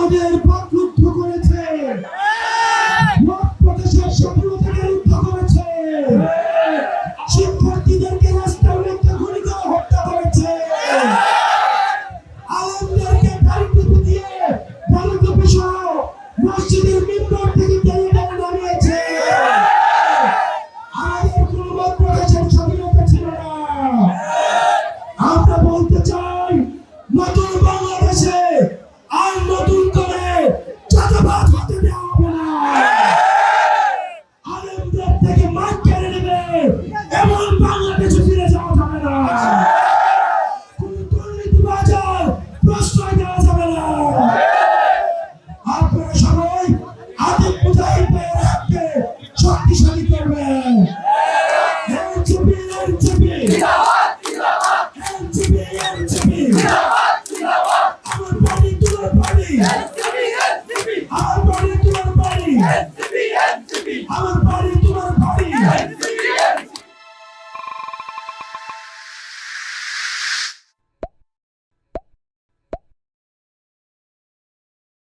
আমাদের পথ রুদ্ধ করেছে, মত প্রকাশের স্বাধীনতাকে রুদ্ধ করেছে, শিক্ষার্থীদেরকে রাস্তার মধ্যে গুলি করে হত্যা করেছে, আলেমদেরকে দাড়ি দিয়ে দাড়ি সহ মসজিদের মিম্বর থেকে টেনে টেনে নামিয়েছে। আমাদের কোনো মত প্রকাশের স্বাধীনতা ছিল না। আমরা বলতে চাই, নতুন বাংলাদেশে আর নতুন করে চাঁদাবাজ হতে দেওয়া হবে না। আলেমদের থেকে মাঠ কেড়ে নেবে এমন বাংলাদেশে ফিরে যাওয়া যাবে না। কোন দুর্নীতিবাজের প্রশ্রয় দেওয়া যাবে না। আপনারা সবাই আতিক মুজাহিদ ভাইয়ের হাতকে শক্তিশালী করবেন। আমার বাড়ি তোমার বাড়ি, আমার বাড়ি তোমার বাড়ি, আমার বাড়ি তোমার বাড়ি।